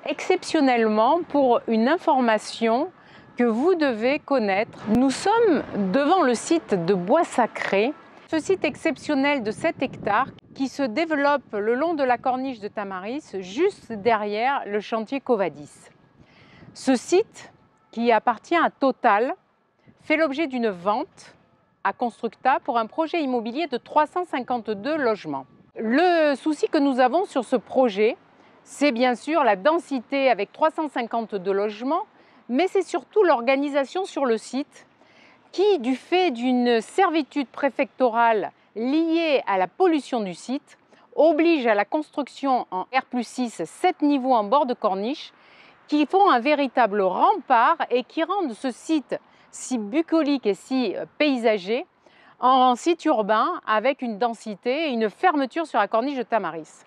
exceptionnellement pour une information que vous devez connaître. Nous sommes devant le site de Bois Sacré, ce site exceptionnel de 7 hectares qui se développe le long de la corniche de Tamaris, juste derrière le chantier Covadis. Ce site, qui appartient à Total, fait l'objet d'une vente à Constructa pour un projet immobilier de 352 logements. Le souci que nous avons sur ce projet, c'est bien sûr la densité avec 352 logements, mais c'est surtout l'organisation sur le site qui, du fait d'une servitude préfectorale liée à la pollution du site, oblige à la construction en R+6, 7 niveaux en bord de corniche, qui font un véritable rempart et qui rendent ce site si bucolique et si paysager en site urbain avec une densité et une fermeture sur la corniche de Tamaris.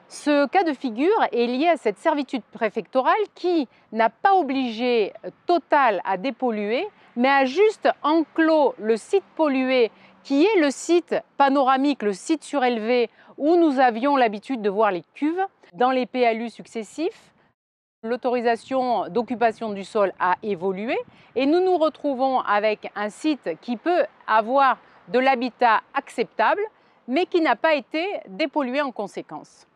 Ce cas de figure est lié à cette servitude préfectorale qui n'a pas obligé Total à dépolluer, mais a juste enclos le site pollué qui est le site panoramique, le site surélevé où nous avions l'habitude de voir les cuves dans les PLU successifs. L'autorisation d'occupation du sol a évolué et nous nous retrouvons avec un site qui peut avoir de l'habitat acceptable, mais qui n'a pas été dépollué en conséquence.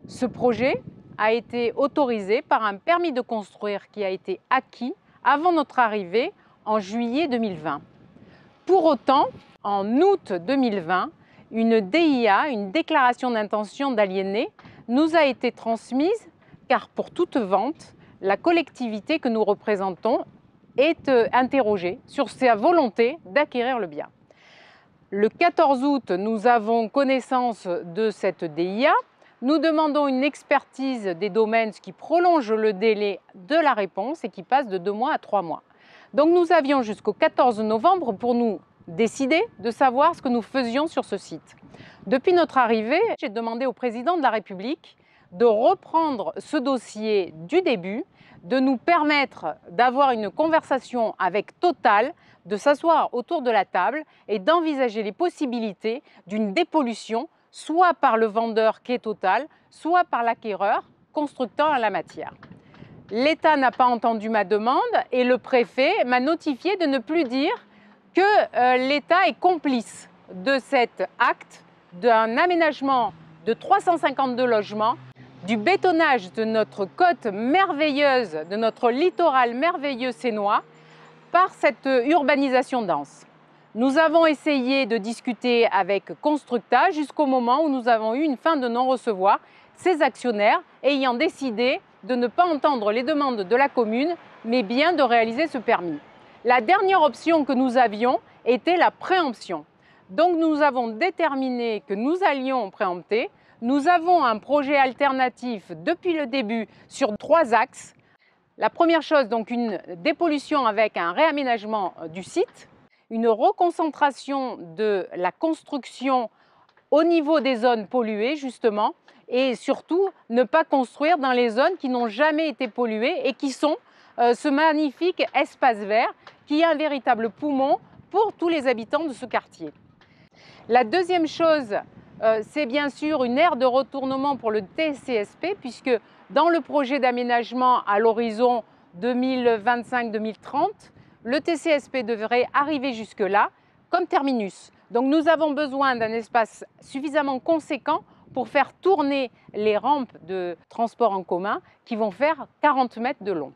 Ce projet a été autorisé par un permis de construire qui a été acquis avant notre arrivée en juillet 2020. Pour autant, en août 2020, une DIA, une déclaration d'intention d'aliéner, nous a été transmise car pour toute vente, la collectivité que nous représentons est interrogée sur sa volonté d'acquérir le bien. Le 14 août, nous avons connaissance de cette DIA. Nous demandons une expertise des domaines, ce qui prolonge le délai de la réponse et qui passe de 2 mois à 3 mois. Donc nous avions jusqu'au 14 novembre pour nous décider de savoir ce que nous faisions sur ce site. Depuis notre arrivée, j'ai demandé au président de la République de reprendre ce dossier du début, de nous permettre d'avoir une conversation avec Total, de s'asseoir autour de la table et d'envisager les possibilités d'une dépollution, soit par le vendeur qui est Total, soit par l'acquéreur constructeur en la matière. L'État n'a pas entendu ma demande et le préfet m'a notifié de ne plus dire que l'État est complice de cet acte d'un aménagement de 352 logements, du bétonnage de notre côte merveilleuse, de notre littoral merveilleux sénois, par cette urbanisation dense. Nous avons essayé de discuter avec Constructa jusqu'au moment où nous avons eu une fin de non-recevoir, ces actionnaires ayant décidé de ne pas entendre les demandes de la commune, mais bien de réaliser ce permis. La dernière option que nous avions était la préemption. Donc nous avons déterminé que nous allions préempter. Nous avons un projet alternatif depuis le début sur 3 axes. La première chose, donc une dépollution avec un réaménagement du site, une reconcentration de la construction au niveau des zones polluées justement, et surtout ne pas construire dans les zones qui n'ont jamais été polluées et qui sont ce magnifique espace vert qui est un véritable poumon pour tous les habitants de ce quartier. La deuxième chose, c'est bien sûr une aire de retournement pour le TCSP, puisque dans le projet d'aménagement à l'horizon 2025-2030, le TCSP devrait arriver jusque-là comme terminus. Donc nous avons besoin d'un espace suffisamment conséquent pour faire tourner les rampes de transport en commun qui vont faire 40 mètres de long.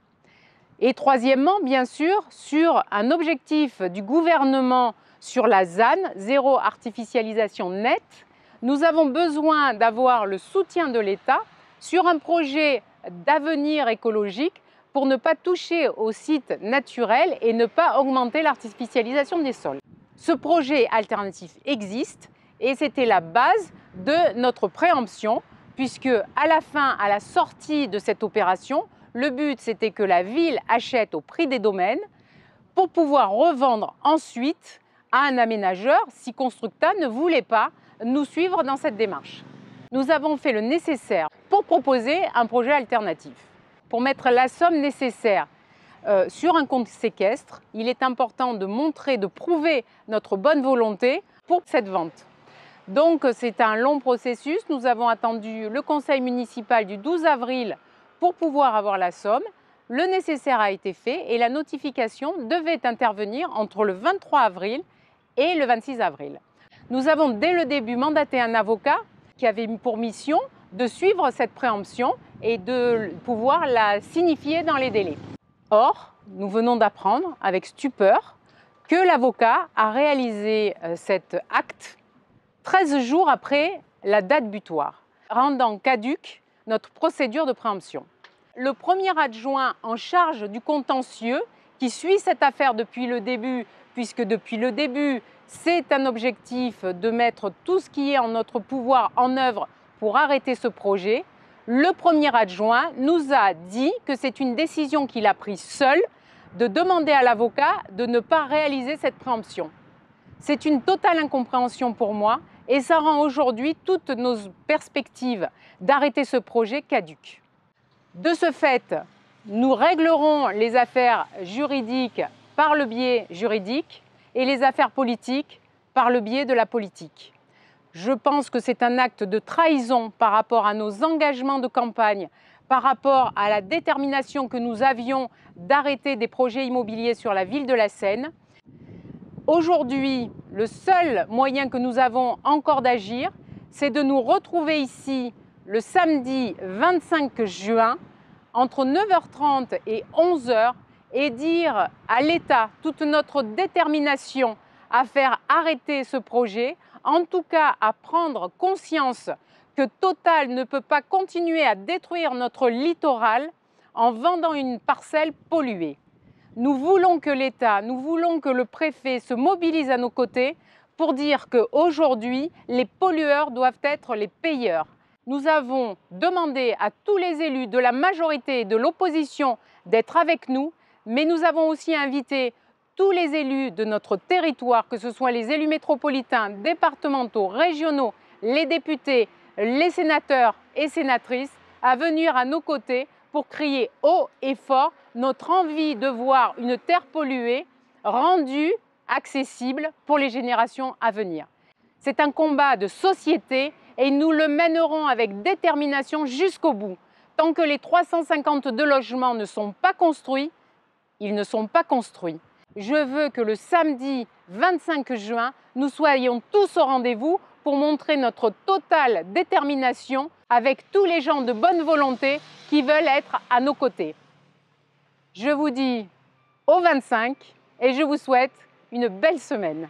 Et troisièmement, bien sûr, sur un objectif du gouvernement sur la ZAN, zéro artificialisation nette, nous avons besoin d'avoir le soutien de l'État sur un projet d'avenir écologique pour ne pas toucher aux sites naturels et ne pas augmenter l'artificialisation des sols. Ce projet alternatif existe et c'était la base de notre préemption, puisque à la fin, à la sortie de cette opération, le but c'était que la ville achète au prix des domaines pour pouvoir revendre ensuite à un aménageur si Constructa ne voulait pas nous suivre dans cette démarche. Nous avons fait le nécessaire pour proposer un projet alternatif. Pour mettre la somme nécessaire sur un compte séquestre, il est important de montrer, de prouver notre bonne volonté pour cette vente. Donc c'est un long processus. Nous avons attendu le conseil municipal du 12 avril pour pouvoir avoir la somme, le nécessaire a été fait et la notification devait intervenir entre le 23 avril et le 26 avril. Nous avons dès le début mandaté un avocat qui avait pour mission de suivre cette préemption et de pouvoir la signifier dans les délais. Or, nous venons d'apprendre avec stupeur que l'avocat a réalisé cet acte 13 jours après la date butoir, rendant caduque notre procédure de préemption. Le premier adjoint en charge du contentieux, qui suit cette affaire depuis le début, puisque depuis le début, c'est un objectif de mettre tout ce qui est en notre pouvoir en œuvre pour arrêter ce projet, le premier adjoint nous a dit que c'est une décision qu'il a prise seul de demander à l'avocat de ne pas réaliser cette préemption. C'est une totale incompréhension pour moi et ça rend aujourd'hui toutes nos perspectives d'arrêter ce projet caduques. De ce fait, nous réglerons les affaires juridiques par le biais juridique et les affaires politiques par le biais de la politique. Je pense que c'est un acte de trahison par rapport à nos engagements de campagne, par rapport à la détermination que nous avions d'arrêter des projets immobiliers sur la ville de la Seine. Aujourd'hui, le seul moyen que nous avons encore d'agir, c'est de nous retrouver ici le samedi 25 juin entre 9h30 et 11h et dire à l'État toute notre détermination à faire arrêter ce projet, en tout cas à prendre conscience que Total ne peut pas continuer à détruire notre littoral en vendant une parcelle polluée. Nous voulons que l'État, nous voulons que le préfet se mobilise à nos côtés pour dire qu'aujourd'hui, les pollueurs doivent être les payeurs. Nous avons demandé à tous les élus de la majorité et de l'opposition d'être avec nous, mais nous avons aussi invité tous les élus de notre territoire, que ce soit les élus métropolitains, départementaux, régionaux, les députés, les sénateurs et sénatrices, à venir à nos côtés pour crier haut et fort notre envie de voir une terre polluée rendue accessible pour les générations à venir. C'est un combat de société et nous le mènerons avec détermination jusqu'au bout. Tant que les 352 logements ne sont pas construits, ils ne sont pas construits. Je veux que le samedi 25 juin, nous soyons tous au rendez-vous pour montrer notre totale détermination avec tous les gens de bonne volonté qui veulent être à nos côtés. Je vous dis au 25 et je vous souhaite une belle semaine.